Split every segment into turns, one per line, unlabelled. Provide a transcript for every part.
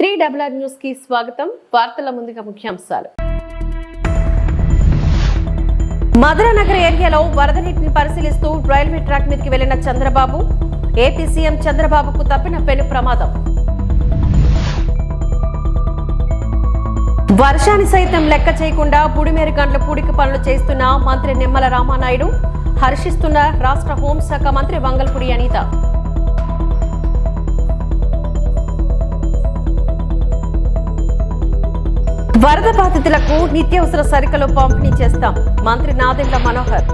3RR news కి స్వాగతం. వార్తల ముందుగా ముఖ్యాంశాలు. మధురానగర్ ఏరియాలో వరద నీటిని పరిశీలిస్తూ రైల్వే ట్రాక్ మీదకి వెళ్లిన చంద్రబాబు. ఏపీ సీఎం చంద్రబాబుకు తప్పిన పెను ప్రమాదం. వర్షాన్ని సైతం లెక్క చేయకుండా బుడిమేరు గంటల పూడిక పనులు చేస్తున్న మంత్రి నిమ్మల రామానాయుడు. హర్షిస్తున్న రాష్ట్ర హోంశాఖ మంత్రి వంగల్పూడి అనిత. వరద బాధితులకు నిత్యావసర సరుకులు పంపిణీ చేస్తాం. మంత్రి నాదెండ్ల మనోహర్.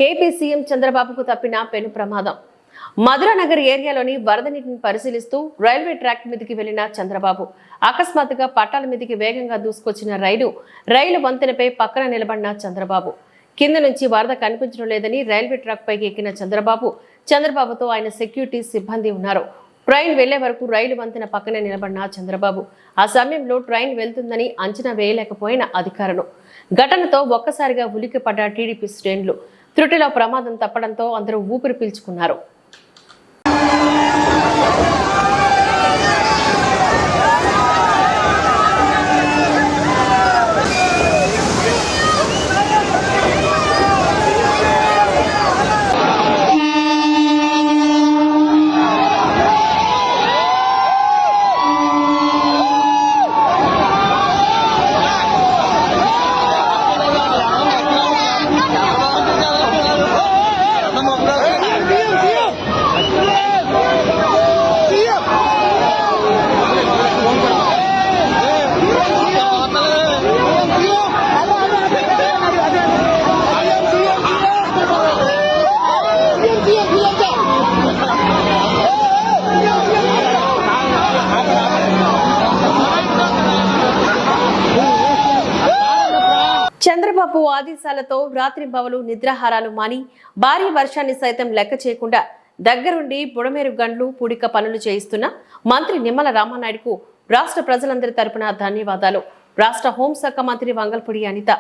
ఏపీ సీఎం చంద్రబాబుకు తప్పిన పెను ప్రమాదం. మధురానగర్ ఏరియాలోని వరద నీటిని పరిశీలిస్తూ రైల్వే ట్రాక్ మీదకి వెళ్లిన చంద్రబాబు అకస్మాత్తుగా పట్టాల మీదకి వేగంగా దూసుకొచ్చిన రైలు వంతెనపై పక్కన నిలబడిన చంద్రబాబు కింద నుంచి వరద కనిపించడం లేదని రైల్వే ట్రాక్ పైకి ఎక్కిన చంద్రబాబుతో ఆయన సెక్యూరిటీ సిబ్బంది ఉన్నారు. ట్రైన్ వెళ్లే వరకు రైలు వంతెన పక్కనే నిలబడిన చంద్రబాబు ఆ సమయంలో ట్రైన్ వెళ్తుందని అంచనా వేయలేకపోయిన అధికారులు. ఘటనతో ఒక్కసారిగా ఉలిక్కిపడ్డ టీడీపీ శ్రేణులు. త్రుటిలో ప్రమాదం తప్పడంతో అందరూ ఊపిరి పీల్చుకున్నారు. చంద్రబాబు ఆదేశాలతో రాత్రింబవలు నిద్రాహారాలు మాని భారీ వర్షాన్ని సైతం లెక్క చేయకుండా దగ్గరుండి బుడమేరు గండ్లు పూడిక పనులు చేయిస్తున్న మంత్రి నిమ్మల రామానాయుడుకు రాష్ట్ర ప్రజలందరి తరపున ధన్యవాదాలు. రాష్ట్ర హోంశాఖ మంత్రి వంగల్పూడి అనిత.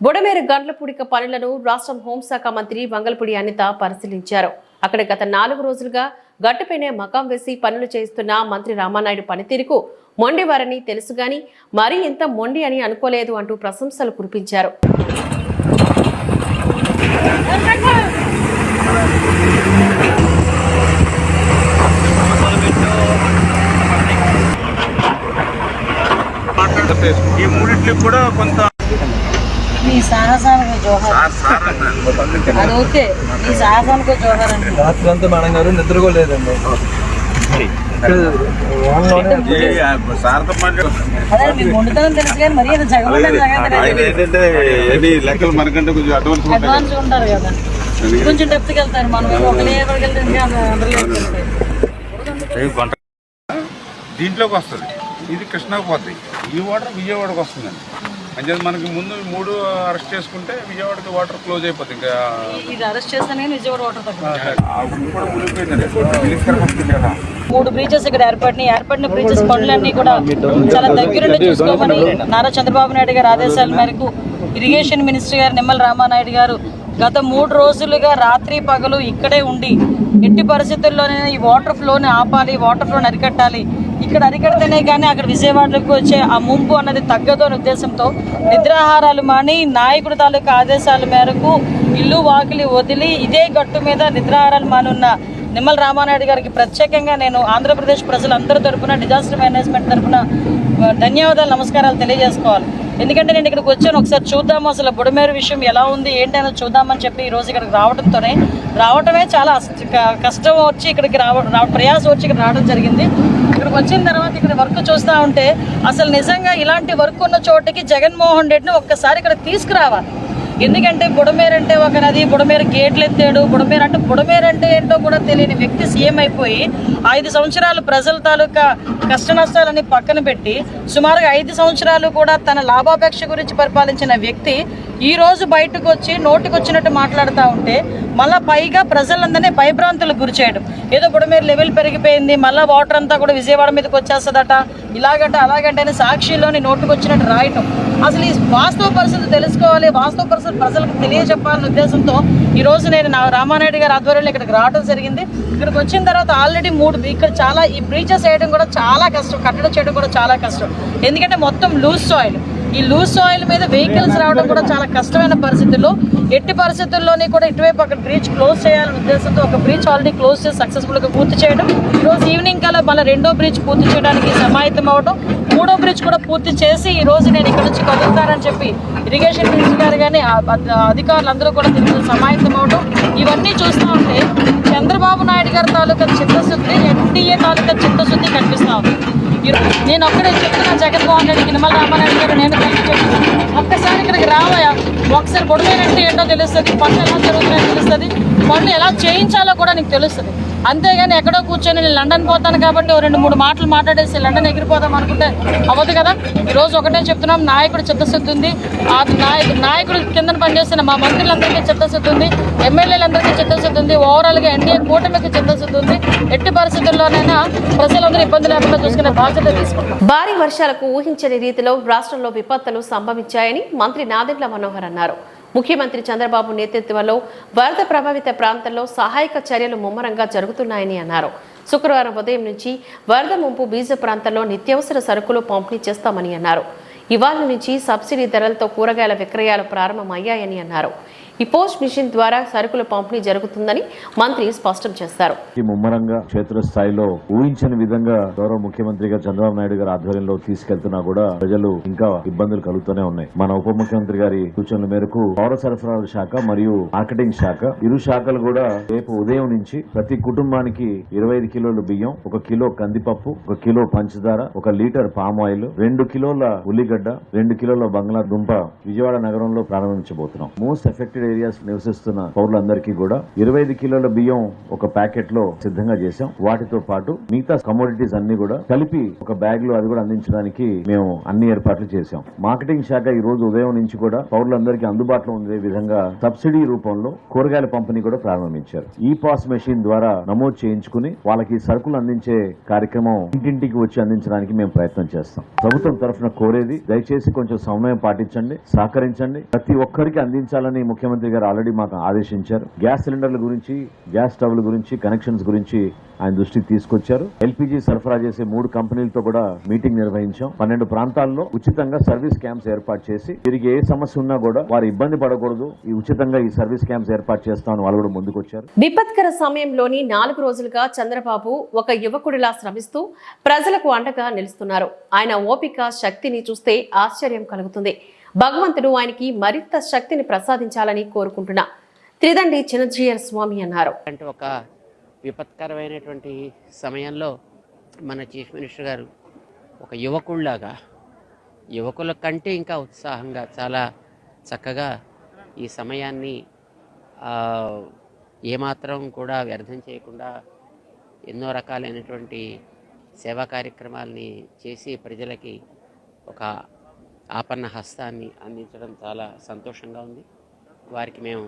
బుడమేరు గండ్ల పూడిక పనులను రాష్ట్ర హోంశాఖ మంత్రి వంగల్పూడి అనిత పరిశీలించారు. అక్కడ గత 4 రోజులుగా గట్టుపైనే మకాం వేసి పనులు చేయిస్తున్న మంత్రి రామానాయుడు పనితీరుకు మొండివారని తెలుసు గాని మరీ ఇంత మొండి అని అనుకోలేదు అంటూ ప్రశంసలు కురిపించారు.
ఈ మూడిట్లు కూడా కొంత
మీ సాహసానికి జోహార్. అది ఓకే, మీ సాహసానికి జోహార్ అండి.
రాత్రి అంతా మేడం గారు నిద్రకోలేదండి.
అదే మీకు మొండితనం తెలుసు కానీ మరీ
లెక్కలు మనకంటే కొంచెం
అడ్వాన్స్ ఉంటారు కదా, కొంచెం డెప్త్కి వెళ్తారు. మనం ఒక లేబర్కి వెళ్తే
దీంట్లోకి వస్తుంది. ఇది కృష్ణాకు పోతుంది. ఈ వాటర్ విజయవాడకు వస్తుందండి. అంటే మనకి ముందు 3 అరెస్ట్ చేసుకుంటే విజయవాడకి వాటర్ క్లోజ్ అయిపోతుంది. ఇంకా
ఇది అరెస్ట్ చేస్తానే విజయవాడ వాటర్
కదా.
3 బ్రీచెస్ ఇక్కడ ఏర్పడిన బ్రీచెస్ పనులన్నీ కూడా చాలా దగ్గరుండి చూసుకోమని నారా చంద్రబాబు నాయుడు గారి ఆదేశాల మేరకు ఇరిగేషన్ మినిస్టర్ గారు నిమ్మల రామానాయుడు గారు గత 3 రోజులుగా రాత్రి పగలు ఇక్కడే ఉండి ఎట్టి పరిస్థితుల్లోనే ఈ వాటర్ ఫ్లోని ఆపాలి, వాటర్ ఫ్లోని అరికట్టాలి, ఇక్కడ అరికడితేనే కానీ అక్కడ విజయవాడకు వచ్చే ఆ ముంపు అన్నది తగ్గదు అనే ఉద్దేశంతో నిద్రాహారాలు మాని నాయకుడి తాలూకా ఆదేశాల మేరకు ఇల్లు వాకిలి వదిలి ఇదే గట్టు మీద నిద్రాహారాలు మానున్న నిమ్మల రామానాయుడు గారికి ప్రత్యేకంగా నేను ఆంధ్రప్రదేశ్ ప్రజలందరి తరపున డిజాస్టర్ మేనేజ్మెంట్ తరపున ధన్యవాదాలు, నమస్కారాలు తెలియజేసుకోవాలి. ఎందుకంటే నేను ఇక్కడికి వచ్చాను, ఒకసారి చూద్దాము అసలు బుడమేరు విషయం ఎలా ఉంది ఏంటైనా చూద్దామని చెప్పి ఈరోజు ఇక్కడికి రావటమే చాలా కష్టం వచ్చి ఇక్కడికి ప్రయాసం వచ్చి ఇక్కడ రావడం జరిగింది. ఇక్కడికి వచ్చిన తర్వాత ఇక్కడ వర్క్ చూస్తూ ఉంటే అసలు నిజంగా ఇలాంటి వర్క్ ఉన్న చోటకి జగన్మోహన్ రెడ్డిని ఒక్కసారి ఇక్కడ తీసుకురావాలి. ఎందుకంటే బుడమేరు అంటే ఒక నది, బుడమేరు గేట్లు ఎత్తాడు. బుడమేరు అంటే ఏంటో కూడా తెలియని వ్యక్తి సీఎం అయిపోయి 5 సంవత్సరాలు ప్రజల తాలూకా కష్ట నష్టాలని పక్కన పెట్టి సుమారుగా 5 సంవత్సరాలు కూడా తన లాభాపేక్ష గురించి పరిపాలించిన వ్యక్తి ఈ రోజు బయటకు వచ్చి నోటికొచ్చినట్టు మాట్లాడుతూ ఉంటే మళ్ళీ పైగా ప్రజలందరినీ భయభ్రాంతులకు గురి చేయడం. ఏదో బుడమేరు లెవెల్ పెరిగిపోయింది, మళ్ళీ వాటర్ అంతా కూడా విజయవాడ మీదకి వచ్చేస్తుందట, ఇలాగట అలాగంటే సాక్షిలోని నోటుకొచ్చినట్టు రాయటం. అసలు ఈ వాస్తవ పరిస్థితి తెలుసుకోవాలి, వాస్తవ పరిస్థితి ప్రజలకు తెలియజెప్పాలనే ఉద్దేశంతో ఈరోజు నేను రామానాయుడు గారి ఆధ్వర్యంలో ఇక్కడికి రావడం జరిగింది. ఇక్కడికి వచ్చిన తర్వాత ఆల్రెడీ ఇక్కడ చాలా ఈ బ్రీచెస్ వేయడం కూడా చాలా కష్టం, కట్టడం చేయడం కూడా చాలా కష్టం. ఎందుకంటే మొత్తం లూజ్ సాయిల్, ఈ లూజ్ సాయిల్ మీద వెహికల్స్ రావడం కూడా చాలా కష్టమైన పరిస్థితుల్లో, ఎట్టి పరిస్థితుల్లోని కూడా ఇటువైపు అక్కడ బ్రిడ్జ్ క్లోజ్ చేయాలనే ఉద్దేశంతో ఒక బ్రిడ్జ్ ఆల్రెడీ క్లోజ్ చేసి సక్సెస్ఫుల్గా పూర్తి చేయడం, ఈరోజు ఈవినింగ్ కల్లా మళ్ళీ రెండో బ్రిడ్జ్ పూర్తి చేయడానికి సమాయత్తం అవడం, మూడో బ్రిడ్జ్ కూడా పూర్తి చేసి ఈ రోజు నేను ఇక్కడ నుంచి కదులుతానని చెప్పి ఇరిగేషన్ మినిస్టర్ గారు కానీ అధికారులందరూ కూడా దీనికి సమాయత్తం అవడం, ఇవన్నీ చూస్తూ ఉంటే చంద్రబాబు నాయుడు గారి తాలూకా చిత్తశుద్ధి, ఎన్డీఏ తాలూకా చిత్తశుద్ధి కనిపిస్తూ ఉంది. నేను ఒక్కడే చెప్తున్నా, జగన్మోహన్ రెడ్డి, నిమ్మల రామారెడ్డి గారు నేను కలిసి చెప్తున్నాను, ఒక్కసారి ఇక్కడికి రావయా, ఒకసారి బుడమేనంటే ఏంటో తెలుస్తుంది, పనులు ఎలా జరుగుతున్నాయో తెలుస్తుంది, పనులు ఎలా చేయించాలో కూడా నీకు తెలుస్తుంది. అంతేగాని ఎక్కడో కూర్చొని నేను లండన్ పోతాను కాబట్టి 2-3 మాటలు మాట్లాడేసి లండన్ ఎగిరిపోదాం అనుకుంటే అవ్వదు కదా. ఈరోజు ఒకటే చెప్తున్నాం, నాయకుడు చిత్తశుద్ధి ఉంది, ఆ నాయకుడు కింద పనిచేస్తున్న మా మంత్రులందరికీ చిత్తశుద్ధి ఉంది, ఎమ్మెల్యేలందరికీ చిత్తశుద్ధి ఉంది, ఓవరాల్గా ఎన్డీఏ కూటమికి చిత్తశుద్ధి ఉంది. ఎట్టి పరిస్థితుల్లోనైనా ప్రజలందరూ ఇబ్బంది లేకుండా చూసుకునే బాధ్యత తీసుకుంటాం.
భారీ వర్షాలకు ఊహించని రీతిలో రాష్ట్రంలో విపత్తులు సంభవించాయని మంత్రి నాదెండ్ల మనోహర్ అన్నారు. ముఖ్యమంత్రి చంద్రబాబు నేతృత్వంలో వరద ప్రభావిత ప్రాంతాల్లో సహాయక చర్యలు ముమ్మరంగా జరుగుతున్నాయని అన్నారు. శుక్రవారం ఉదయం నుంచి వరద ముంపు బీజ ప్రాంతాల్లో నిత్యావసర సరుకులు పంపిణీ చేస్తామని అన్నారు. ఇవాళ నుంచి సబ్సిడీ ధరలతో కూరగాయల విక్రయాలు ప్రారంభమయ్యాయని అన్నారు. ఈ పోస్ట్ మిషన్ ద్వారా సరుకుల పంపిణీ జరుగుతుందని మంత్రి స్పష్టం చేశారు.
ముమ్మరంగా క్షేత్రస్థాయిలో ఊహించని విధంగా గౌరవ ముఖ్యమంత్రి గారు చంద్రబాబు నాయుడు గారి ఆధ్వర్యంలో తీసుకెళ్తున్నా కూడా ప్రజలు ఇంకా ఇబ్బందులు కలుగుతూనే ఉన్నాయి. మన ఉప ముఖ్యమంత్రి గారి సూచనల మేరకు పౌర సరఫరాల శాఖ మరియు మార్కెటింగ్ శాఖ ఇరు శాఖలు కూడా రేపు ఉదయం నుంచి ప్రతి కుటుంబానికి 25 కిలోల బియ్యం, 1 కిలో కందిపప్పు, 1 కిలో పంచదార, 1 లీటర్ పామ్ ఆయిల్, 2 కిలోల ఉల్లిగడ్డ, 2 కిలోల బంగాళాదుంప విజయవాడ నగరంలో ప్రారంభించబోతున్నాం. మోస్ట్ ఎఫెక్టెడ్ ఏరియాస్ నివసిస్తున్న పౌరులందరికీ కూడా 25 కిలోల బియ్యం ఒక ప్యాకెట్ లో సిద్ధంగా చేశాం. వాటితో పాటు మిగతా కమోడిటీస్ అన్ని కూడా కలిపి ఒక బ్యాగ్ లో అది కూడా అందించడానికి మేము అన్ని ఏర్పాట్లు చేశాం. మార్కెటింగ్ శాఖ ఈ రోజు ఉదయం నుంచి కూడా పౌరులందరికీ అందుబాటులో ఉండే విధంగా సబ్సిడీ రూపంలో కూరగాయల పంపిణీ కూడా ప్రారంభించారు. ఈ పాస్ మెషిన్ ద్వారా నమోదు చేయించుకుని వాళ్ళకి సరుకులు అందించే కార్యక్రమం ఇంటింటికి వచ్చి అందించడానికి మేము ప్రయత్నం చేస్తాం. ప్రభుత్వం తరఫున కోరేది దయచేసి కొంచెం సమయం పాటించండి, సహకరించండి. ప్రతి ఒక్కరికి అందించాలని ముఖ్యమంత్రి గారు ఆల్రెడీ మాకు ఆదేశించారు. గ్యాస్ సిలిండర్ల గురించి, గ్యాస్ స్టవ్ల గురించి, కనెక్షన్స్ గురించి ఆయన దృష్టికి తీసుకొచ్చారు. ఎల్పీజీ సరఫరా చేసే 3 కంపెనీలతో కూడా మీటింగ్ నిర్వహించాం. 12 ప్రాంతాల్లో ఉచితంగా సర్వీస్ క్యాంప్స్ ఏర్పాటు చేసి తిరిగి ఏ సమస్య ఉన్నా కూడా వారు ఇబ్బంది పడకూడదు, ఈ ఉచితంగా ఈ సర్వీస్ క్యాంప్స్ ఏర్పాటు చేస్తామని వాళ్ళు కూడా ముందుకొచ్చారు.
విపత్కర సమయంలోని 4 రోజులుగా చంద్రబాబు ఒక యువకుడిలా శ్రమిస్తూ ప్రజలకు అండగా నిలుస్తున్నారు. ఆయన ఓపిక, శక్తిని చూస్తే ఆశ్చర్యం కలుగుతుంది. భగవంతుడు ఆయనకి మరింత శక్తిని ప్రసాదించాలని కోరుకుంటున్నా త్రిదండి చిన్నజీయర్ స్వామి అన్నారు.
అంటే ఒక విపత్కరమైనటువంటి సమయంలో మన చీఫ్ మినిస్టర్ గారు ఒక యువకుల్లాగా, యువకుల కంటే ఇంకా ఉత్సాహంగా చాలా చక్కగా ఈ సమయాన్ని ఏమాత్రం కూడా వ్యర్థం చేయకుండా ఎన్నో రకాలైనటువంటి సేవా కార్యక్రమాలని చేసి ప్రజలకి ఒక ఆపన్న హస్తాన్ని అందించడం చాలా సంతోషంగా ఉంది. వారికి మేము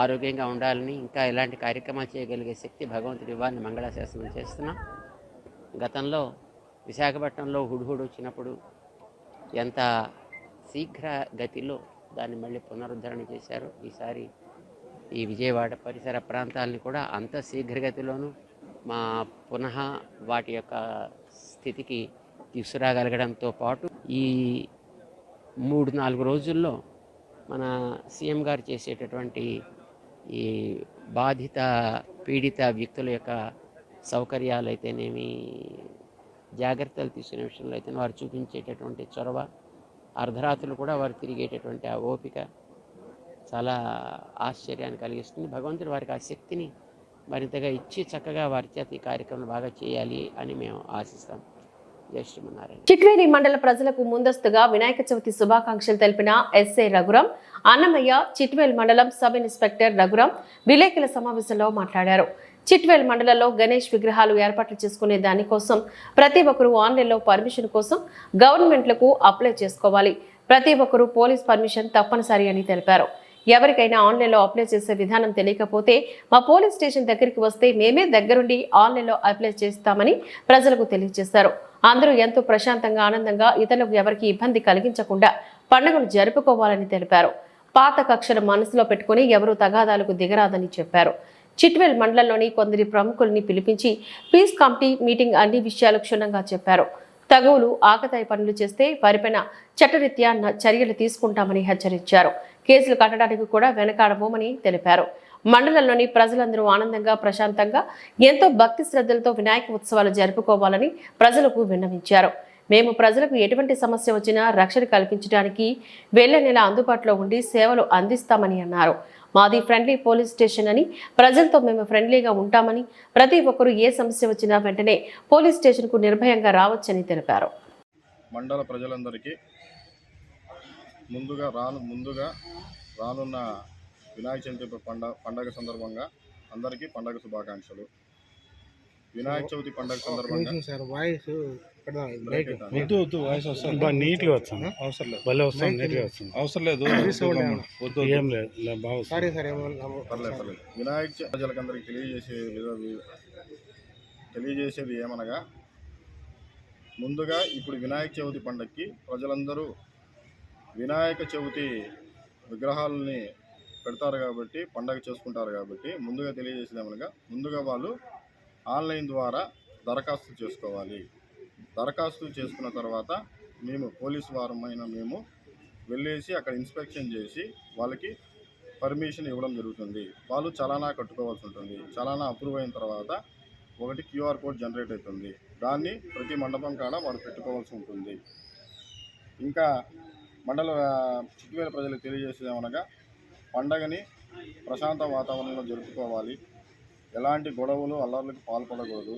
ఆరోగ్యంగా ఉండాలని, ఇంకా ఇలాంటి కార్యక్రమాలు చేయగలిగే శక్తి భగవంతుడి ఇవ్వాలని మంగళాశాసనం చేస్తున్నాం. గతంలో విశాఖపట్నంలో హుడ్హుడ్ వచ్చినప్పుడు ఎంత శీఘ్ర గతిలో దాన్ని మళ్ళీ పునరుద్ధరణ చేశారు. ఈసారి ఈ విజయవాడ పరిసర ప్రాంతాలని కూడా అంత శీఘ్రగతిలోనూ పునః వాటి యొక్క స్థితికి తీసుకురాగలగడంతో పాటు ఈ 3-4 రోజుల్లో మన సీఎం గారు చేసేటటువంటి ఈ బాధిత పీడిత వ్యక్తుల యొక్క సౌకర్యాలు అయితేనేమి, జాగ్రత్తలు తీసుకునే విషయంలో అయితే వారు చూపించేటటువంటి చొరవ, అర్ధరాత్రులు కూడా వారు తిరిగేటటువంటి ఆ ఓపిక చాలా ఆశ్చర్యాన్ని కలిగిస్తుంది. భగవంతుడు వారికి ఆ శక్తిని మరింతగా ఇచ్చి చక్కగా వారి చేత ఈ కార్యక్రమం బాగా చేయాలి అని మేము ఆశిస్తాం.
చిట్వేలి మండల ప్రజలకు ముందస్తుగా వినాయక చవితి శుభాకాంక్షలు తెలిపిన ఎస్ఐ రఘురాం, అన్నమయ్య, చిట్వేల్ మండలం సబ్ ఇన్స్పెక్టర్ రఘురాం విలేకరుల సమావేశంలో మాట్లాడారు. చిట్వేల్ మండలంలో గణేష్ విగ్రహాలు ఏర్పాట్లు చేసుకునే దానికోసం ప్రతి ఒక్కరూ ఆన్లైన్లో పర్మిషన్ కోసం గవర్నమెంట్లకు అప్లై చేసుకోవాలి. ప్రతి ఒక్కరూ పోలీస్ పర్మిషన్ తప్పనిసరి అని తెలిపారు. ఎవరికైనా ఆన్లైన్లో అప్లై చేసే విధానం తెలియకపోతే మా పోలీస్ స్టేషన్ దగ్గరికి వస్తే మేమే దగ్గరుండి ఆన్లైన్లో అప్లై చేస్తామని ప్రజలకు తెలియజేశారు. అందరూ ఎంతో ప్రశాంతంగా ఆనందంగా ఇతరులకు ఎవరికి ఇబ్బంది కలిగించకుండా పండుగను జరుపుకోవాలని తెలిపారు. పాత కక్షలు మనసులో పెట్టుకుని ఎవరూ తగాదాలకు దిగరాదని చెప్పారు. చిట్వేల్ మండలంలోని కొందరి ప్రముఖుల్ని పిలిపించి పీస్ కమిటీ మీటింగ్ అన్ని విషయాలు క్షుణ్ణంగా చెప్పారు. తగువులు ఆకతాయి పనులు చేస్తే వారిపైన చట్టరీత్యా చర్యలు తీసుకుంటామని హెచ్చరించారు. కేసులు కట్టడానికి కూడా వెనకాడబోమని తెలిపారు. మండలంలోని ప్రజలందరూ ఆనందంగా ప్రశాంతంగా ఎంతో భక్తి శ్రద్ధలతో వినాయక ఉత్సవాలు జరుపుకోవాలని ప్రజలకు విన్నవించారు. మేము ప్రజలకు ఎటువంటి సమస్య వచ్చినా రక్షణ కల్పించడానికి వెళ్లే నెల అందుబాటులో ఉండి సేవలు అందిస్తామని అన్నారు. మాది ఫ్రెండ్లీ పోలీస్ స్టేషన్ అని, ప్రజలతో మేము ఫ్రెండ్లీగా ఉంటామని, ప్రతి ఒక్కరూ ఏ సమస్య వచ్చినా వెంటనే పోలీస్ స్టేషన్కు నిర్భయంగా రావచ్చని తెలిపారు.
మండల ప్రజలందరికీ ముందుగా రానున్న వినాయక చవితి పండగ సందర్భంగా అందరికీ పండగ శుభాకాంక్షలు. వినాయక చవితి పండగ సందర్భంగా వినాయక ప్రజలకందరికీ తెలియజేసేది ఏమనగా, ముందుగా ఇప్పుడు వినాయక చవితి పండగకి ప్రజలందరూ వినాయక చవితి విగ్రహాలని పెడతారు కాబట్టి, పండగ చేసుకుంటారు కాబట్టి ముందుగా తెలియజేసేది ఏమనగా, ముందుగా వాళ్ళు ఆన్లైన్ ద్వారా దరఖాస్తు చేసుకోవాలి. దరఖాస్తు చేసుకున్న తర్వాత మేము పోలీసు వారమైన మేము వెళ్ళేసి అక్కడ ఇన్స్పెక్షన్ చేసి వాళ్ళకి పర్మిషన్ ఇవ్వడం జరుగుతుంది. వాళ్ళు చలానా కట్టుకోవాల్సి ఉంటుంది. చలానా అప్రూవ్ అయిన తర్వాత ఒకటి QR కోడ్ జనరేట్ అవుతుంది. దాన్ని ప్రతి మండపం కాడ వాళ్ళు పెట్టుకోవాల్సి ఉంటుంది. ఇంకా మండల చిట్వేల ప్రజలకు తెలియజేసేది ఏమనగా, పండగని ప్రశాంత వాతావరణంలో జరుపుకోవాలి. ఎలాంటి గొడవలు అల్లర్లకు పాల్పడకూడదు.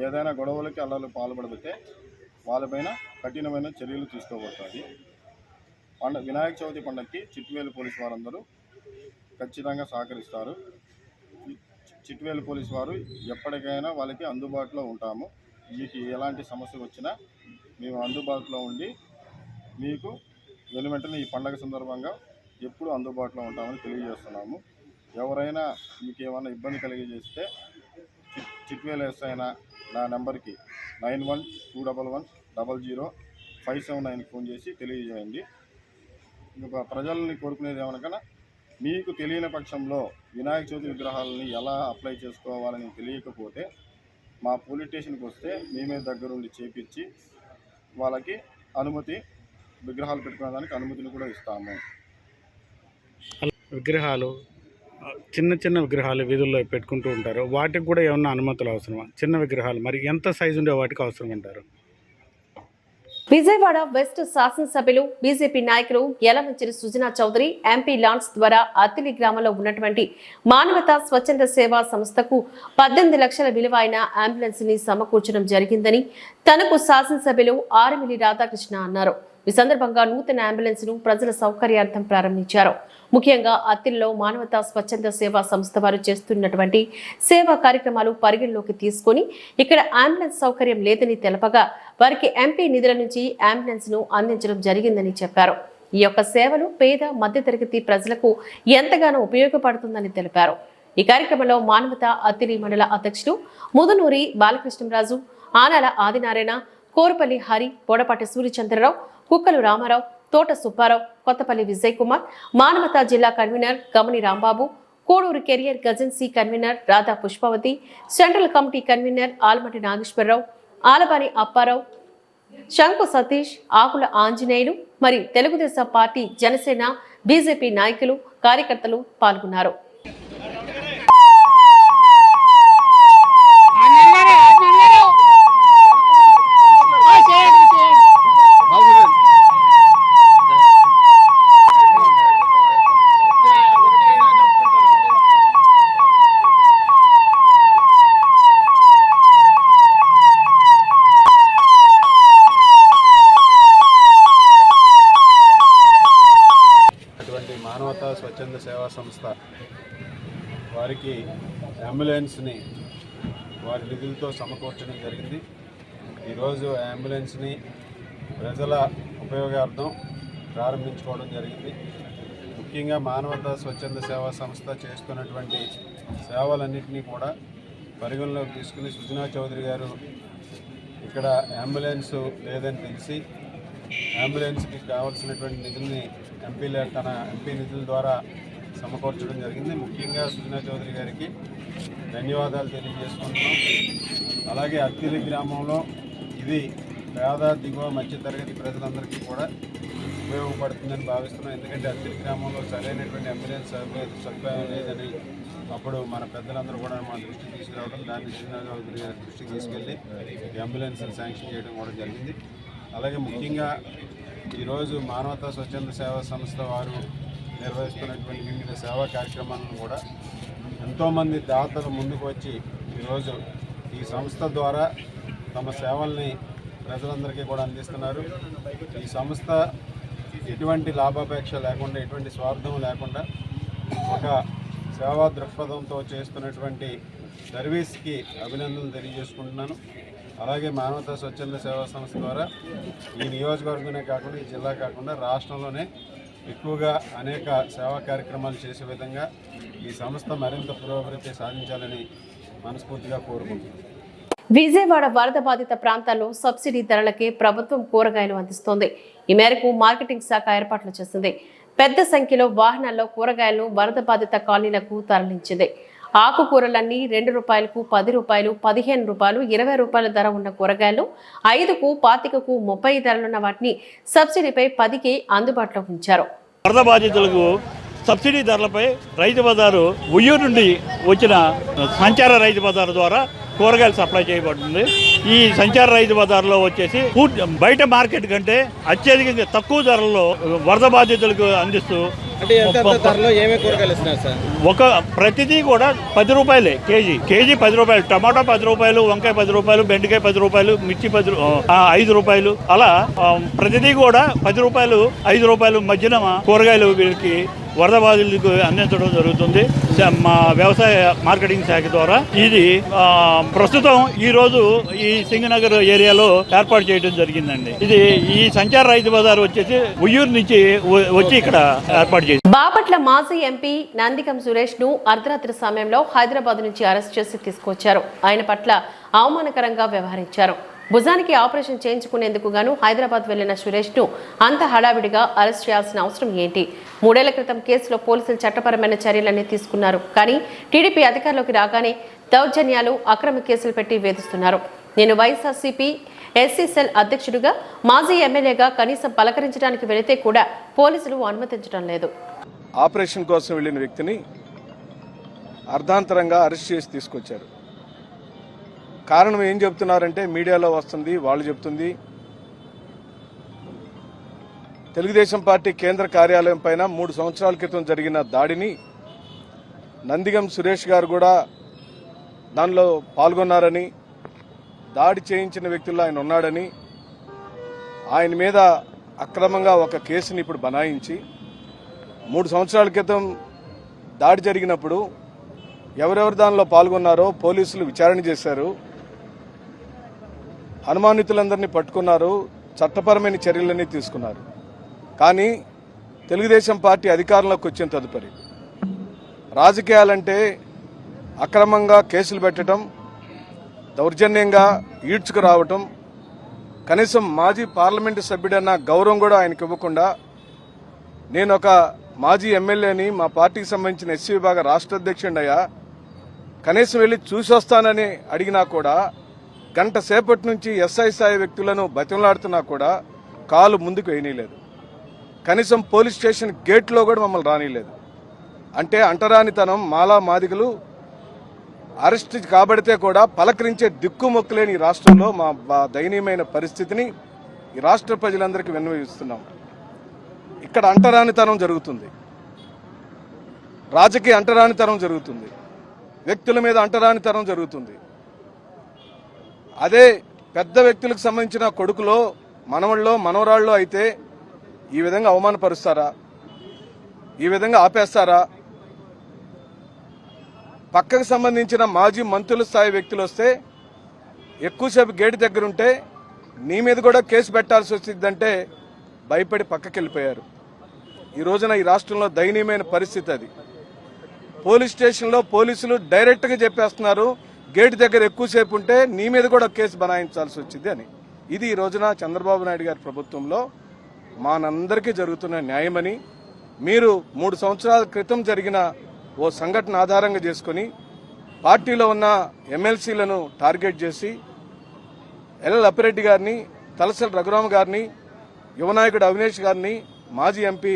ఏదైనా గొడవలకి అల్లర్లకు పాల్పడితే వాళ్ళపైన కఠినమైన చర్యలు తీసుకోబడుతుంది. వినాయక చవితి పండగకి చిట్వేలు పోలీసు వారందరూ ఖచ్చితంగా సహకరిస్తారు. చిట్వేలు పోలీసు వారు ఎప్పటికైనా వాళ్ళకి అందుబాటులో ఉంటాము. మీకు ఎలాంటి సమస్య వచ్చినా మేము అందుబాటులో ఉండి మీకు వెంటనే ఈ పండగ సందర్భంగా ఎప్పుడు అందుబాటులో ఉంటామని తెలియజేస్తున్నాము. ఎవరైనా మీకు ఏమైనా ఇబ్బంది కలిగజేస్తే చిట్వేలు ఎస్ఐనా నా నెంబర్కి 9121100579 ఫోన్ చేసి తెలియజేయండి. ఇంకా ప్రజల్ని కోరుకునేది ఏమనగా, మీకు తెలియని పక్షంలో వినాయక చవితి విగ్రహాలని ఎలా అప్లై చేసుకోవాలని తెలియకపోతే మా పోలీస్ స్టేషన్కి వస్తే మేమే దగ్గరుండి చేపించి వాళ్ళకి విగ్రహాలు పెట్టుకునేదానికి అనుమతిని కూడా ఇస్తాము.
విగ్రహాలు చిన్న విగ్రహాలు వీధుల్లో పెట్టుకుంటూ ఉంటారు. వాటికి కూడా ఏమన్నా అనుమతులు అవసరమా? చిన్న విగ్రహాలు మరి ఎంత సైజు ఉండే వాటికి అవసరం అంటారు?
విజయవాడ వెస్ట్ శాసనసభ్యులు బీజేపీ నాయకులు యలమంచిలి సుజనా చౌదరి ఎంపీ లాన్స్ ద్వారా అత్తిలి గ్రామంలో ఉన్నటువంటి మానవతా స్వచ్ఛంద సేవా సంస్థకు 18 లక్షల విలువైన అంబులెన్స్ ని సమకూర్చడం జరిగిందని తనకు శాసనసభ్యులు ఆర్మిలి రాధాకృష్ణ అన్నారు. ఈ సందర్భంగా నూతన అంబులెన్స్ ను ప్రజల సౌకర్యార్థం ప్రారంభించారు. ముఖ్యంగా అత్తిలిలో మానవతా స్వచ్ఛంద సేవా సంస్థ వారు చేస్తున్నటువంటి సేవా కార్యక్రమాలు పరిగణలోకి తీసుకుని ఇక్కడ అంబులెన్స్ సౌకర్యం లేదని తెలపగా వారికి ఎంపీ నిధుల నుంచి అంబులెన్స్ ను అందించడం జరిగిందని చెప్పారు. ఈ యొక్క సేవలు పేద మధ్యతరగతి ప్రజలకు ఎంతగానో ఉపయోగపడుతుందని తెలిపారు. ఈ కార్యక్రమంలో మానవతా అత్తిలి మండల అధ్యక్షులు ముదునూరి బాలకృష్ణరాజు, ఆనాల ఆదినారాయణ, కోరపల్లి హరి, బోడపాటి సూర్యచంద్రరావు, కుక్కలు రామారావు, తోట సుబ్బారావు, కొత్తపల్లి విజయ్ కుమార్, మానవతా జిల్లా కన్వీనర్ గమని రాంబాబు, కోడూరు కెరియర్ గజెన్సీ convener Radha Pushpavathi, central committee convener Almati Nageswararao, Alabani Apparao, Shanku Satish, ఆకుల ఆంజనేయులు మరి తెలుగుదేశం పార్టీ, జనసేన, బీజేపీ నాయకులు, కార్యకర్తలు పాల్గొన్నారు.
మానవతా స్వచ్ఛంద సేవా సంస్థ వారికి అంబులెన్స్ని వారి నిధులతో సమకూర్చడం జరిగింది. ఈరోజు అంబులెన్స్ని ప్రజల ఉపయోగార్థం ప్రారంభించుకోవడం జరిగింది. ముఖ్యంగా మానవతా స్వచ్ఛంద సేవా సంస్థ చేస్తున్నటువంటి సేవలన్నింటినీ కూడా పరిగణలోకి తీసుకుని సుజనా చౌదరి గారు ఇక్కడ అంబులెన్స్ లేదని తెలిసి అంబులెన్స్కి కావాల్సినటువంటి నిధుల్ని తన ఎంపీ నిధుల ద్వారా సమకూర్చడం జరిగింది. ముఖ్యంగా సుజనా చౌదరి గారికి ధన్యవాదాలు తెలియజేసుకుంటున్నాం. అలాగే అత్తిలి గ్రామంలో ఇది పేద దిగువ మధ్యతరగతి ప్రజలందరికీ కూడా ఉపయోగపడుతుందని భావిస్తున్నాం. ఎందుకంటే అత్తిలి గ్రామంలో సరైనటువంటి అంబులెన్స్ సదుపాయం లేదని అప్పుడు మన పెద్దలందరూ కూడా మన దృష్టికి తీసుకురావడం, దాన్ని సుజనా చౌదరి గారి దృష్టికి తీసుకెళ్ళి ఈ అంబులెన్స్ శాంక్షన్ చేయడం కూడా జరిగింది. అలాగే ముఖ్యంగా ఈరోజు మానవతా స్వచ్ఛంద సేవా సంస్థ వారు నిర్వహిస్తున్నటువంటి వివిధ సేవా కార్యక్రమాలను కూడా ఎంతోమంది దాతలు ముందుకు వచ్చి ఈరోజు ఈ సంస్థ ద్వారా తమ సేవల్ని ప్రజలందరికీ కూడా అందిస్తున్నారు. ఈ సంస్థ ఎటువంటి లాభాపేక్ష లేకుండా, ఎటువంటి స్వార్థం లేకుండా ఒక సేవా దృక్పథంతో చేస్తున్నటువంటి సర్వీస్కి అభినందనలు తెలియజేసుకుంటున్నాను. అలాగే మానవతా స్వచ్ఛంద సేవా సంస్థ ద్వారా ఈ నియోజకవర్గమే కాకుండా, ఈ జిల్లా కాకుండా రాష్ట్రంలోనే ఎక్కువగా అనేక సేవా కార్యక్రమాలు చేసే విధంగా ఈ సంస్థ మరింత పురోభివృద్ధి సాధించాలని మనస్ఫూర్తిగా కోరుకుంటున్నాను.
విజయవాడ వరద బాధిత ప్రాంతాల్లో సబ్సిడీ ధరలకే ప్రభుత్వం కూరగాయలు అందిస్తోంది. ఈ మేరకు మార్కెటింగ్ శాఖ ఏర్పాట్లు చేసింది. పెద్ద సంఖ్యలో వాహనాల్లో కూరగాయలను వరద బాధిత కాలనీలకు తరలించింది. ఆకుకూరలన్నీ ₹2కు, ₹10, ₹15, ₹20 ధర ఉన్న కూరగాయలు 5కు, 25కు, 30 ధరలున్న వాటిని సబ్సిడీపై 10కి అందుబాటులో ఉంచారు.
వరద బాధితులకు సబ్సిడీ ధరలపై రైతు బజారు ఉయ్యూరు నుండి వచ్చిన సంచార రైతు బజారు ద్వారా కూరగాయలు సప్లై చేయబడుతుంది. ఈ సంచార రైతు బజార్లో వచ్చేసి బయట మార్కెట్ కంటే అత్యధికంగా తక్కువ ధరల్లో వరద బాధితులకు అందిస్తూ ఒక ప్రతిదీ కూడా ₹10 కేజీ ₹10, టమాటా ₹10, వంకాయ ₹10, బెండకాయ ₹10, మిర్చి ₹5 అలా ప్రతిదీ కూడా ₹10, ₹5 మధ్యన కూరగాయలు వీళ్ళకి వరద బాధితులకు అందించడం జరుగుతుంది మా వ్యవసాయ మార్కెటింగ్ శాఖ ద్వారా. ఇది ప్రస్తుతం ఈ రోజు ఈ సింగనగర్ ఏరియాలో ఏర్పాటు చేయడం జరిగిందండి. ఇది ఈ సంచార రైతు బజార్ వచ్చేసి ఉయ్యూరు నుంచి వచ్చి ఇక్కడ ఏర్పాటు చేసింది.
బాపట్ల మాజీ ఎంపీ నందిగం సురేష్ ను అర్ధరాత్రి సమయంలో హైదరాబాద్ నుంచి అరెస్ట్ చేసి తీసుకొచ్చారు. ఆయన పట్ల అవమానకరంగా వ్యవహరించారు. భుజానికి ఆపరేషన్ చేయించుకునేందుకు గాను హైదరాబాద్ వెళ్లిన సురేష్ ను అంత హడావిడిగా అరెస్ట్ చేయాల్సిన అవసరం ఏంటి? 3 ఏళ్ల క్రితం కేసులో పోలీసులు చట్టపరమైన చర్యలన్నీ తీసుకున్నారు. కానీ టీడీపీ అధికారంలోకి రాగానే దౌర్జన్యాలు, అక్రమ కేసులు పెట్టి వేధిస్తున్నారు. నేను వైఎస్ఆర్సీపీ ఎస్సీ సెల్ అధ్యక్షుడిగా, మాజీ ఎమ్మెల్యేగా కనీసం పలకరించడానికి వెళితే కూడా పోలీసులు అనుమతించడం లేదు.
ఆపరేషన్ కోసం వెళ్లిన వ్యక్తిని అర్ధాంతరంగా అరెస్ట్ చేసి తీసుకొచ్చారు. కారణం ఏం చెప్తున్నారంటే మీడియాలో వస్తుంది, వాళ్ళు చెప్తుంది తెలుగుదేశం పార్టీ కేంద్ర కార్యాలయం పైన 3 సంవత్సరాల క్రితం జరిగిన దాడిని నందిగం సురేష్ గారు కూడా దానిలో పాల్గొన్నారని, దాడి చేయించిన వ్యక్తుల్లో ఆయన ఉన్నాడని, ఆయన మీద అక్రమంగా ఒక కేసుని ఇప్పుడు బనాయించి 3 సంవత్సరాల క్రితం దాడి జరిగినప్పుడు ఎవరెవరు దానిలో పాల్గొన్నారో పోలీసులు విచారణ చేశారు. అనుమానితులందరినీ పట్టుకున్నారు, చట్టపరమైన చర్యలన్నీ తీసుకున్నారు. కానీ తెలుగుదేశం పార్టీ అధికారంలోకి వచ్చిన తదుపరి రాజకీయాలంటే అక్రమంగా కేసులు పెట్టడం, దౌర్జన్యంగా ఈడ్చుకురావటం, కనీసం మాజీ పార్లమెంటు సభ్యుడన్న గౌరవం కూడా ఆయనకు ఇవ్వకుండా, నేను ఒక మాజీ ఎమ్మెల్యేని, మా పార్టీకి సంబంధించిన ఎస్సీ విభాగ రాష్ట్ర అధ్యక్షుడయ్యా, కనీసం వెళ్ళి చూసొస్తానని అడిగినా కూడా గంట సేపటి నుంచి ఎస్ఐ స్థాయి వ్యక్తులను బతిమలాడుతున్నా కూడా కాలు ముందుకు వేయనీయలేదు. కనీసం పోలీస్ స్టేషన్ గేట్లో కూడా మమ్మల్ని రానిలేదు. అంటే అంటరానితనం, మాలా మాదిగలు అరెస్ట్ కాబడితే కూడా పలకరించే దిక్కుమొక్కులేని ఈ రాష్ట్రంలో మా దయనీయమైన పరిస్థితిని ఈ రాష్ట్ర ప్రజలందరికీ విన్నవిస్తున్నాం. ఇక్కడ అంటరానితనం జరుగుతుంది, రాజకీయ అంటరానితనం జరుగుతుంది, వ్యక్తుల మీద అంటరానితనం జరుగుతుంది. అదే పెద్ద వ్యక్తులకు సంబంధించిన కొడుకులో, మనవళ్ళలో, మనవరాళ్ళలో అయితే ఈ విధంగా అవమానపరుస్తారా? ఈ విధంగా ఆపేస్తారా? పక్కకు సంబంధించిన మాజీ మంత్రుల స్థాయి వ్యక్తులు వస్తే ఎక్కువసేపు గేటు దగ్గర ఉంటే నీ మీద కూడా కేసు పెట్టాల్సి వచ్చిందంటే భయపడి పక్కకి వెళ్ళిపోయారు.
ఈ రోజున ఈ రాష్ట్రంలో దయనీయమైన పరిస్థితి అది. పోలీస్ స్టేషన్లో పోలీసులు డైరెక్ట్గా చెప్పేస్తున్నారు, గేట్ దగ్గర ఎక్కువసేపు ఉంటే నీ మీద కూడా కేసు బనాయించాల్సి వచ్చింది అని. ఇది ఈ రోజున చంద్రబాబు నాయుడు గారి ప్రభుత్వంలో మనందరికీ జరుగుతున్న న్యాయమని, మీరు 3 సంవత్సరాల క్రితం జరిగిన ఓ సంఘటన ఆధారంగా చేసుకుని పార్టీలో ఉన్న ఎమ్మెల్సీలను టార్గెట్ చేసి ఎల్ అప్పిరెడ్డి గారిని, తలసరి రఘురామ గారిని, యువనాయకుడు అవినేష్ గారిని, మాజీ ఎంపీ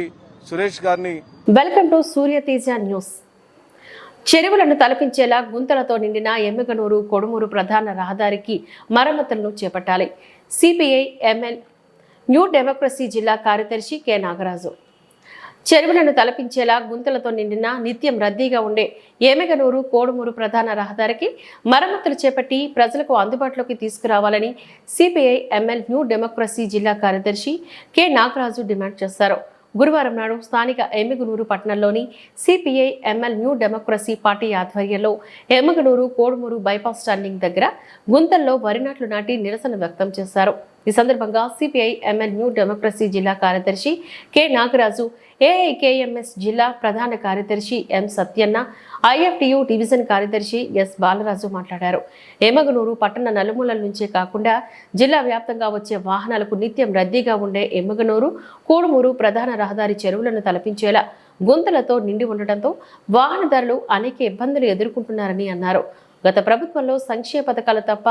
సురేష్ గారిని.
Welcome to Surya Teja news. చెరువులను తలపించేలా గుంతలతో నిండిన ఎమ్మిగనూరు కొడుమూరు ప్రధాన రహదారికి మరమ్మతులను చేపట్టాలి. సిపిఐ ఎంఎల్ న్యూ డెమోక్రసీ జిల్లా కార్యదర్శి కె నాగరాజు. చెరువులను తలపించేలా గుంతలతో నిండిన నిత్యం రద్దీగా ఉండే ఎమ్మిగనూరు కోడుమూరు ప్రధాన రహదారికి మరమ్మతులు చేపట్టి ప్రజలకు అందుబాటులోకి తీసుకురావాలని సిపిఐ ఎంఎల్ న్యూ డెమోక్రసీ జిల్లా కార్యదర్శి కె నాగరాజు డిమాండ్ చేశారు. గురువారం నాడు స్థానిక ఎమ్మిగనూరు పట్టణంలోని CPI ML new democracy party ఆధ్వర్యంలో ఎమ్మిగనూరు కోడుమూరు బైపాస్ టర్నింగ్ దగ్గర గుంతల్లో వరి నాట్లు నాటి నిరసన వ్యక్తం చేశారు. ఈ సందర్భంగా సిపిఐ ఎంఎల్ న్యూ డెమోక్రసీ జిల్లా కార్యదర్శి కె నాగరాజు, ఏఐకేఎంఎస్ జిల్లా ప్రధాన కార్యదర్శి ఎం సత్యన్న, ఐఎఫ్టియు డివిజన్ కార్యదర్శి ఎస్ బాలరాజు మాట్లాడారు. ఎమ్మిగనూరు పట్టణ నలుమూలల నుంచే కాకుండా జిల్లా వ్యాప్తంగా వచ్చే వాహనాలకు నిత్యం రద్దీగా ఉండే ఎమ్మిగనూరు కోడుమూరు ప్రధాన రహదారి చెరువులను తలపించేలా గుంతలతో నిండి ఉండటంతో వాహనదారులు అనేక ఇబ్బందులు ఎదుర్కొంటున్నారని అన్నారు. గత ప్రభుత్వంలో సంక్షేమ పథకాలు తప్ప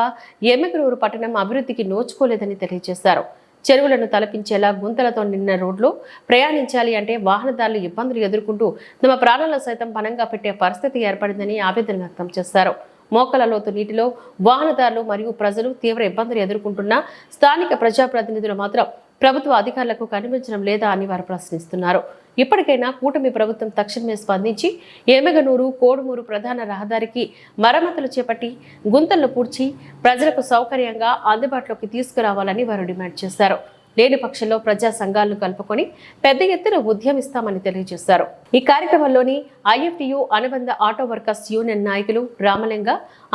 ఎమ్మిగనూరు పట్టణం అభివృద్ధికి నోచుకోలేదని తెలియజేశారు. చెరువులను తలపించేలా గుంతలతో నిన్న రోడ్లు ప్రయాణించాలి అంటే వాహనదారులు ఇబ్బందులు ఎదుర్కొంటూ తమ ప్రాణాలను సైతం పణంగా పెట్టే పరిస్థితి ఏర్పడిందని ఆవేదన వ్యక్తం చేశారు. మోకాల లోతు నీటిలో వాహనదారులు మరియు ప్రజలు తీవ్ర ఇబ్బందులు ఎదుర్కొంటున్నా స్థానిక ప్రజాప్రతినిధులు మాత్రం ప్రభుత్వ అధికారులకు కనిపించడం లేదా అని వారు ప్రశ్నిస్తున్నారు. ఇప్పటికైనా కూటమి ప్రభుత్వం తక్షణమే స్పందించి ఎమ్మిగనూరు కోడుమూరు ప్రధాన రహదారికి మరమ్మతులు చేపట్టి గుంతలను పూడ్చి ప్రజలకు సౌకర్యంగా అందుబాటులోకి తీసుకురావాలని వారు డిమాండ్ చేశారు. లేని పక్షంలో ప్రజా సంఘాలను కలుపుకొని పెద్ద ఎత్తున ఉద్యమిస్తామని తెలియజేశారు. ఈ కార్యక్రమంలోని ఐఎఫ్టియు అనుబంధ ఆటో వర్కర్స్ యూనియన్ నాయకులు రామలింగ,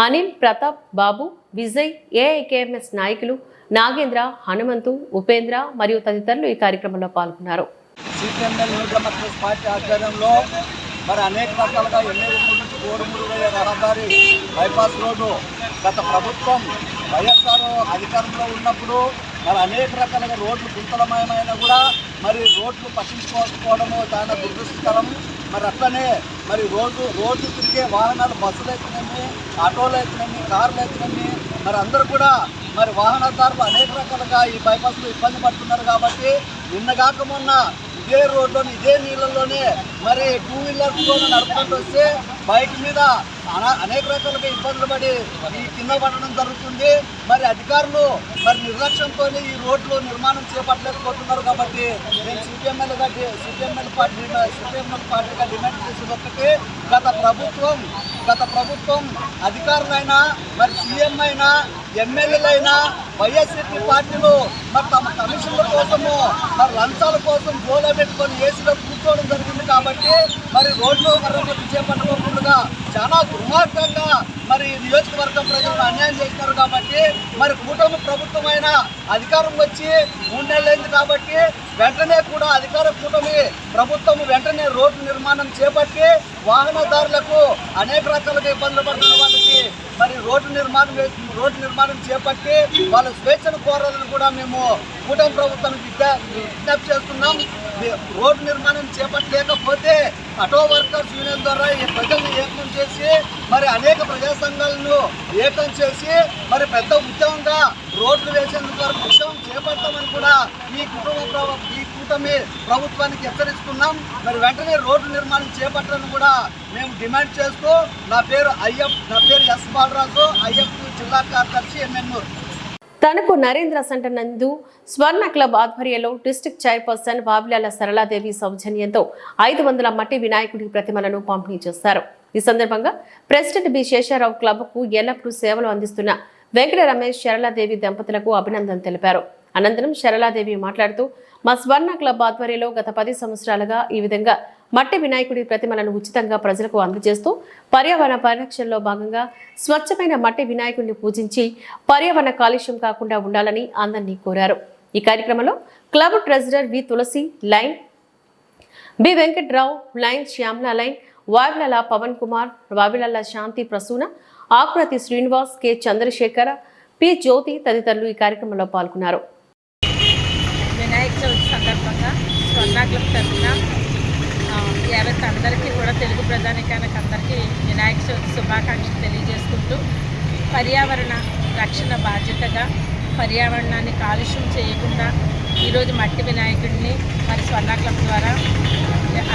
అనిల్, ప్రతాప్, బాబు, విజయ్, ఏఐకేఎంఎస్ నాయకులు నాగేంద్ర, హనుమంతు, ఉపేంద్ర మరియు తదితరులు ఈ కార్యక్రమంలో పాల్గొన్నారు.
సిపిఎంఎల్ న్యూ డెమోక్రసీ పార్టీ ఆధ్వర్యంలో మరి అనేక రకాలుగా ఎమ్మెల్యేల నుంచి కోడుమూరు రహదారి బైపాస్ రోడ్డు గత ప్రభుత్వం వైఎస్ఆర్ అధికారంలో ఉన్నప్పుడు మరి అనేక రకాలుగా రోడ్లు గుంతలమయమైనా కూడా మరి రోడ్లు పట్టించుకోకపోవడము చాలా దురదృష్టకరం. మరి అట్లనే మరి రోజు తిరిగే వాహనాలు, బస్సులు అయితేనేమి, ఆటోలు అయితేనేమి, కార్లు అయితేనేమి మరి అందరూ కూడా మరి వాహనదారులు అనేక రకాలుగా ఈ బైపాస్లో ఇబ్బంది పడుతున్నారు. కాబట్టి నిన్నగాక మొన్న ఇదే రోడ్లోని ఇదే నీళ్ళల్లోనే మరి 2 వీలర్స్తో నడుపుకుంటూ వస్తే బైక్ మీద అనేక రకాలుగా ఇబ్బందులు పడి ఈ కింద పడడం జరుగుతుంది. మరి అధికారులు మరి నిర్లక్ష్యంతో ఈ రోడ్లు నిర్మాణం చేపట్టలేకపోతున్నారు. కాబట్టి నేను సిపిఎంఎల్ పార్టీగా డిమాండ్ చేసేది ఒక్కటి, గత ప్రభుత్వం అధికారులైనా మరి సీఎం అయినా ఎమ్మెల్యేలైనా వైఎస్ఆర్సీపీ పార్టీలు మరి తమ కమిషన్ల కోసము మరి లంచాల కోసం గోలా పెట్టుకొని ఏసీలో కూర్చోవడం జరిగింది. కాబట్టి మరి రోడ్లు మరమ్మతు చేపట్టకుండా చాలా దుర్మార్గంగా మరి నియోజకవర్గం ప్రజలను అన్యాయం చేస్తున్నారు. కాబట్టి మరి కూటమి ప్రభుత్వమైన అధికారం వచ్చి 3 నెలలైంది. కాబట్టి వెంటనే కూడా అధికార కూటమి ప్రభుత్వం వెంటనే రోడ్డు నిర్మాణం చేపట్టి వాహనదారులకు అనేక రకాలుగా ఇబ్బందులు పడుతున్న వాళ్ళకి మరి రోడ్డు నిర్మాణం చేపట్టి వాళ్ళ స్వేచ్ఛను కోరాలని కూడా మేము కూటమి ప్రభుత్వానికి విజ్ఞప్తి చేస్తున్నాం. రోడ్డు నిర్మాణం చేపట్టలేకపోతే ఆటో వర్కర్స్ యూనియన్ ద్వారా ఈ ప్రజలను ఏకం చేసి మరి అనేక ప్రజా సంఘాలను ఏకం చేసి మరి పెద్ద ఉద్యమంగా రోడ్లు వేసేందుకు వరకు ఉద్యమం చేపడతామని కూడా ఈ కూటమి ప్రభుత్వానికి హెచ్చరిస్తున్నాం. మరి వెంటనే రోడ్డు నిర్మాణం చేపట్టాలని కూడా మేము డిమాండ్ చేస్తూ నా పేరు ఎస్ బాలరాజు, ఐఎఫ్ జిల్లా కార్యదర్శి, ఎమ్మెన్యూర్.
తణుకు నరేంద్ర సెంటర్ నందు స్వర్ణ క్లబ్ ఆధ్వర్యంలో డిస్ట్రిక్ట్ చైర్పర్సన్ వావిలాల సరళాదేవి సౌజన్యంతో 500 మట్టి వినాయకుడి ప్రతిమలను పంపిణీ చేశారు. ఈ సందర్భంగా ప్రెసిడెంట్ బి శేషారావు క్లబ్కు ఎల్లప్పుడూ సేవలు అందిస్తున్న వెంకట రమేష్, శరళాదేవి దంపతులకు అభినందన తెలిపారు. అనంతరం శరళాదేవి మాట్లాడుతూ, మా స్వర్ణ క్లబ్ ఆధ్వర్యంలో గత 10 సంవత్సరాలుగా ఈ విధంగా మట్టి వినాయకుడి ప్రతిమలను ఉచితంగా ప్రజలకు అందజేస్తూ పర్యావరణ పరిరక్షణలో భాగంగా స్వచ్ఛమైన మట్టి వినాయకుడిని పూజించి పర్యావరణ కాలుష్యం కాకుండా ఉండాలని అందరినీ కోరారు. ఈ కార్యక్రమంలో club treasurer V Tulasi, Lion B Venkatrao, Lion Shyamala Lion, Vavilala Pavan Kumar, Vavilala Shanti Prasuna, Akruthi Srinivas, K Chandrasekhara, P Jyothi తదితరులు ఈ కార్యక్రమంలో పాల్గొన్నారు.
వినాయక చవితి సందర్భంగా స్వర్ణ క్లబ్ తరఫున యావత్ అందరికీ కూడా తెలుగు ప్రజానికానికి అందరికీ వినాయక చవితి శుభాకాంక్షలు తెలియజేసుకుంటూ పర్యావరణ రక్షణ బాధ్యతగా పర్యావరణాన్ని కాలుష్యం చేయకుండా ఈరోజు మట్టి వినాయకుడిని మరి స్వర్ణ క్లబ్ ద్వారా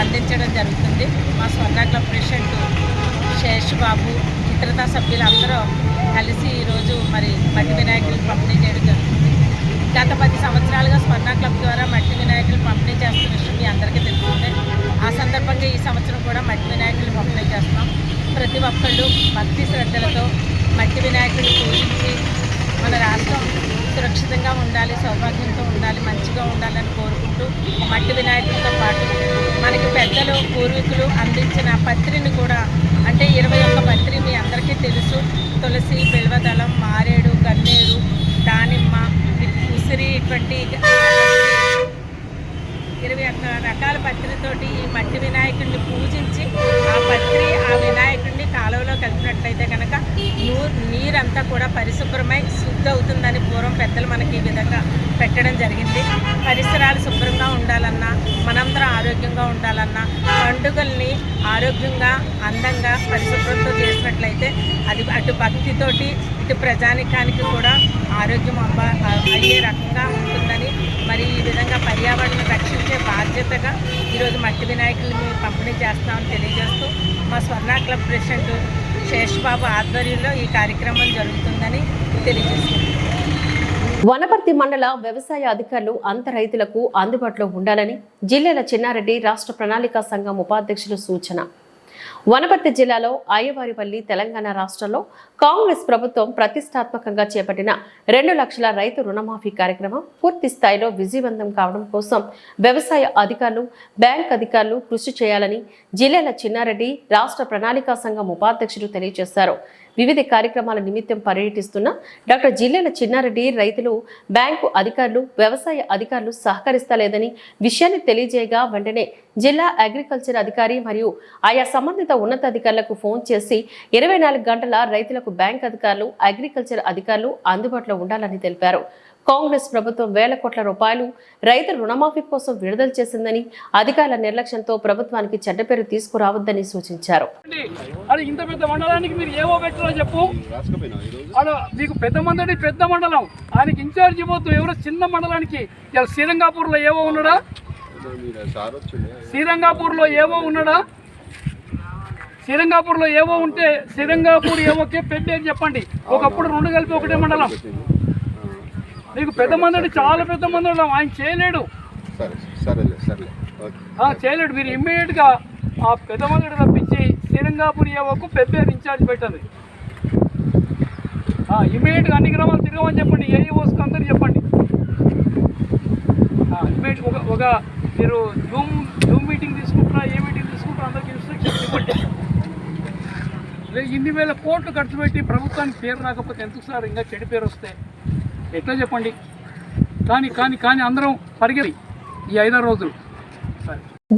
అందించడం జరుగుతుంది. మా స్వర్ణ క్లబ్ ప్రెసిడెంట్ శేష్ బాబు ఇతరతా సభ్యులందరూ కలిసి ఈరోజు మరి మట్టి వినాయకుడిని పంపిణీ చేయడం జరుగుతుంది. గత 10 సంవత్సరాలుగా స్వర్ణ క్లబ్ ద్వారా మట్టి వినాయకులు పంపిణీ చేస్తున్న విషయం మీ అందరికీ తెలుస్తుంది. ఆ సందర్భంగా ఈ సంవత్సరం కూడా మట్టి వినాయకులు పంపిణీ చేస్తున్నాం. ప్రతి ఒక్కళ్ళు భక్తి శ్రద్ధలతో మట్టి వినాయకుడిని పూజించి మన రాష్ట్రం సురక్షితంగా ఉండాలి, సౌభాగ్యంతో ఉండాలి, మంచిగా ఉండాలని కోరుకుంటూ మట్టి వినాయకుడితో పాటు మనకి పెద్దలు పూర్వీకులు అందించిన పత్రిని కూడా అంటే 21 పత్రి మీ అందరికీ తెలుసు. తులసి, బిల్వదళం, మారేడు, గన్నేరు, దానిమ్మ, ఉసిరి ఇటువంటి 21 రకాల పత్రితోటి ఈ మట్టి వినాయకుడిని పూజించి ఆ పత్రి ఆ వినాయకుడిని కాలువలో కలిపినట్లయితే కనుక నీరంతా కూడా పరిశుభ్రమై శుద్ధి అవుతుందని పూర్వం పెద్దలు మనకి ఈ విధంగా పెట్టడం జరిగింది. పరిసరాలు శుభ్రంగా ఉండాలన్నా, మనందరం ఆరోగ్యంగా ఉండాలన్నా, పండుగల్ని ఆరోగ్యంగా అందంగా పరిశుభ్రంతో చేసినట్లయితే అది అటు భక్తితోటి ఇటు ప్రజానికానికి కూడా ఆరోగ్యం అయ్యే రకంగా ఉంటుందని మరి ఈ విధంగా పర్యావరణాన్ని రక్షించే బాధ్యతగా ఈరోజు మట్టి వినాయకుల్ని పంపిణీ చేస్తామని తెలియజేస్తూ మా స్వర్ణ క్లబ్ ప్రెసిడెంట్ శేష్ బాబు ఆధ్వర్యంలో ఈ కార్యక్రమం జరుగుతుందని తెలియజేస్తున్నాం.
వనపర్తి మండల వ్యవసాయ అధికారులు అంత రైతులకు అందుబాటులో ఉండాలని జిల్లాల చిన్నారెడ్డి రాష్ట్ర ప్రణాళికా సంఘం ఉపాధ్యక్షులు సూచన. వనపర్తి జిల్లాలో అయ్యవారిపల్లి తెలంగాణ రాష్ట్రంలో కాంగ్రెస్ ప్రభుత్వం ప్రతిష్టాత్మకంగా చేపట్టిన 2 లక్షల రైతు రుణమాఫీ కార్యక్రమం పూర్తి స్థాయిలో విజయవంతం కావడం కోసం వ్యవసాయ అధికారులు, బ్యాంక్ అధికారులు కృషి చేయాలని జిల్లాల చిన్నారెడ్డి రాష్ట్ర ప్రణాళికా సంఘం ఉపాధ్యక్షులు తెలియజేశారు. వివిధ కార్యక్రమాల నిమిత్తం పర్యటిస్తున్న డాక్టర్ జిల్లాల చిన్నారెడ్డి రైతులు, బ్యాంకు అధికారులు, వ్యవసాయ అధికారులు సహకరిస్తలేదని విషయాన్ని తెలియజేయగా వెంటనే జిల్లా అగ్రికల్చర్ అధికారి మరియు ఆయా సంబంధిత ఉన్నతాధికారులకు ఫోన్ చేసి 24 గంటల రైతులకు బ్యాంక్ అధికారులు, అగ్రికల్చర్ అధికారులు అందుబాటులో ఉండాలని తెలిపారు. కాంగ్రెస్ ప్రభుత్వం వేల కోట్ల రూపాయలు రైతుల రుణమాఫీ కోసం విడుదల చేసిందని, అధికారుల నిర్లక్ష్యంతో ప్రభుత్వానికి చెడ్డ పేరు తీసుకురావద్దని సూచించారు.
ఇంత పెద్ద మండలానికి మీరు ఏవో పెట్టారో చెప్పు. మీకు పెద్ద మండలం ఆయనకి ఇన్ఛార్జ్ ఇవ్వద్దు. ఎవరో చిన్న మండలానికి శ్రీరంగాపూర్లో ఏవో ఉన్నాడా? శ్రీరంగాపూర్లో ఏవో ఉంటే శ్రీరంగాపూర్ ఏవోకే పెద్ద చెప్పండి. ఒకప్పుడు 2 కలిపి ఒకటే మండలం. మీకు పెద్ద మంది, చాలా పెద్ద మంది ఆయన చేయలేడు. చేయలేడు. మీరు ఇమ్మీడియట్గా ఆ పెద్ద మంది తప్పించి శ్రీరంగాపూర్ ఏవోకు పెద్ద ఇన్ఛార్జ్ పెట్టండి. ఇమ్మీడియట్గా అన్ని గ్రామాలు తిరగమని చెప్పండి. ఏ ఓసుకు అందరు చెప్పండి. ఇమ్మీడియట్ ఒక మీరు జూమ్ మీటింగ్ తీసుకుంటారా, ఏ మీటింగ్ తీసుకుంటారా అందరికి ఇన్స్ట్రక్షన్స్ ఇవ్వండి. ఇన్ని వేల కోట్లు ఖర్చు పెట్టి ప్రభుత్వానికి పేరు రాకపోతే ఎందుకు సార్ ఇంకా చెడు పేరు వస్తే ఎట్లా చెప్పండి? కానీ అందరం పరిగెత్తి ఈ 5 రోజులు.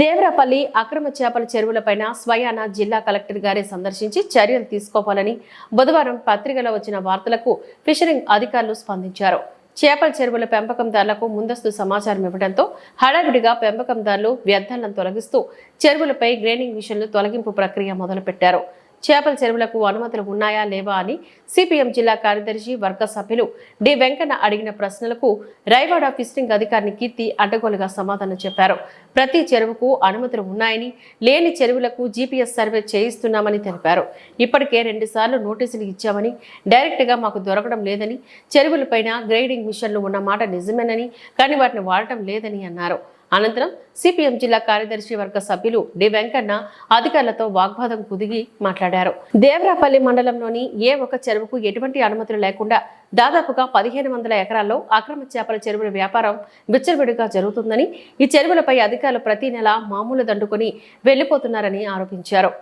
దేవరాపల్లి అక్రమ చేపల చెరువులపైన స్వయాన జిల్లా కలెక్టర్ గారే సందర్శించి చర్యలు తీసుకోవాలని బుధవారం పత్రికలో వచ్చిన వార్తలకు ఫిషరింగ్ అధికారులు స్పందించారు. చేపల చెరువుల పెంపకందారులకు ముందస్తు సమాచారం ఇవ్వడంతో హడావిడిగా పెంపకందారులు వ్యర్థాలను తొలగిస్తూ చెరువులపై గ్రేనింగ్ మిషన్లు తొలగింపు ప్రక్రియ మొదలుపెట్టారు. చేపల చెరువులకు అనుమతులు ఉన్నాయా లేవా అని సిపిఎం జిల్లా కార్యదర్శి వర్గ సభ్యులు డి వెంకన్న అడిగిన ప్రశ్నలకు రైవాడ ఫిషరింగ్ అధికారిని కీర్తి అడ్డగోలుగా సమాధానం చెప్పారు. ప్రతి చెరువుకు అనుమతులు ఉన్నాయని, లేని చెరువులకు జీపీఎస్ సర్వే చేయిస్తున్నామని తెలిపారు. ఇప్పటికే 2 సార్లు నోటీసులు ఇచ్చామని, డైరెక్ట్గా మాకు దొరకడం లేదని, చెరువులపైన గ్రేడింగ్ మిషన్లు ఉన్న మాట నిజమేనని, కానీ వాటిని వాడటం లేదని అన్నారు. అనంతరం సిపిఎం జిల్లా కార్యదర్శి వర్గ సభ్యులు డి వెంకన్న అధికారులతో వాగ్వాదం కుదిగి మాట్లాడారు. దేవరాపల్లి మండలంలోని ఏ ఒక్క చెరువుకు ఎటువంటి అనుమతులు లేకుండా దాదాపుగా 1500 ఎకరాల్లో అక్రమ చేపల చెరువుల వ్యాపారం విచ్చలవిడిగా జరుగుతుందని, ఈ చెరువులపై అధికారులు ప్రతి నెల మామూలు దండుకొని వెళ్లిపోతున్నారని ఆరోపించారు.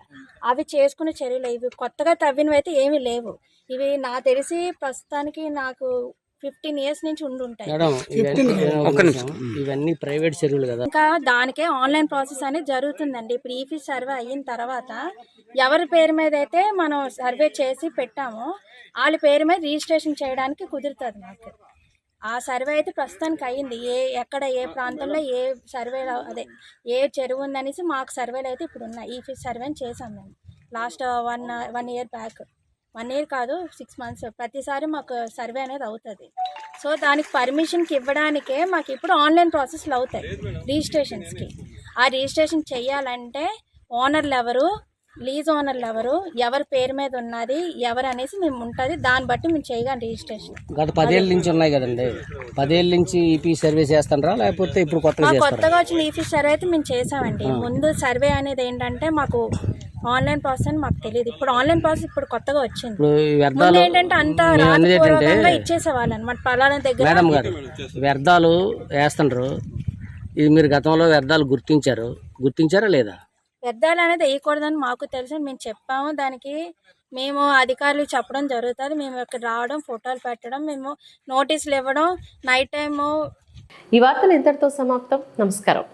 అనమాట. అవి చేసుకునే చర్యలు ఇవి కొత్తగా తవ్వినవి అయితే ఏమీ లేవు. ఇవి నాకు తెలిసి ప్రస్తుతానికి నాకు 15 years నుంచి ఉండుంటాయి.
ఇవన్నీ ప్రైవేట్ చెరువులు కదా.
ఇంకా దానికే ఆన్లైన్ ప్రాసెస్ అనేది జరుగుతుందండి. ఇప్పుడు ఈఫీ సర్వే అయిన తర్వాత ఎవరి పేరు మీద అయితే మనం సర్వే చేసి పెట్టామో వాళ్ళ పేరు మీద రిజిస్ట్రేషన్ చేయడానికి కుదురుతుంది మాకు. ఆ సర్వే అయితే ప్రస్తుతానికి అయ్యింది. ఎక్కడ ఏ ప్రాంతంలో ఏ సర్వే అదే ఏ చెరువు ఉందనేసి మాకు సర్వేలు అయితే ఇప్పుడు ఉన్నాయి. ఈఫీ సర్వేని చేసాం మేము లాస్ట్ 1 year బ్యాక్. 1 year కాదు 6 months. ప్రతిసారి మాకు సర్వే అనేది అవుతుంది. సో దానికి పర్మిషన్కి ఇవ్వడానికే మాకు ఇప్పుడు ఆన్లైన్ ప్రాసెస్లు అవుతాయి రిజిస్ట్రేషన్స్కి. ఆ రిజిస్ట్రేషన్ చేయాలంటే ఓనర్లు ఎవరు, లీజ్ ఓనర్లు ఎవరు, ఎవరి పేరు మీద ఉన్నది ఎవరు అనేసి మేము ఉంటుంది. దాన్ని బట్టి మేము చేయగలం రిజిస్ట్రేషన్.
గత 10 ఏళ్ళ నుంచి ఉన్నాయి కదండి. 10 ఏళ్ళ నుంచి ఈపీ సర్వే చేస్తారా లేకపోతే ఇప్పుడు
కొత్తగా వచ్చిన ఈపీ సర్వే అయితే మేము చేసామండి. ముందు సర్వే అనేది ఏంటంటే మాకు ఆన్లైన్ ప్రాసెస్ అని మాకు తెలియదు. ఇప్పుడు ఆన్లైన్ ప్రాసెస్ ఇప్పుడు కొత్తగా వచ్చింది. ముందు ఏంటంటే అంతా రాతపూర్వకంగా ఇచ్చేసేవాళ్ళు అనమాట. పలానా దగ్గర
మేడం గారు వ్యర్థాలు వేస్తుండ్రు. ఇది మీరు గతంలో వ్యర్థాలు గుర్తించారా లేదా?
వ్యర్థాలు అనేది వేయకూడదని మాకు తెలుసు. మేము చెప్పాము. దానికి మేము అధికారులు చెప్పడం జరుగుతుంది. మేము ఇక్కడ రావడం, ఫోటోలు పెట్టడం, మేము నోటీసులు ఇవ్వడం, నైట్ టైము.
ఈ వార్తలు ఇంతటితో సమాప్తం. నమస్కారం.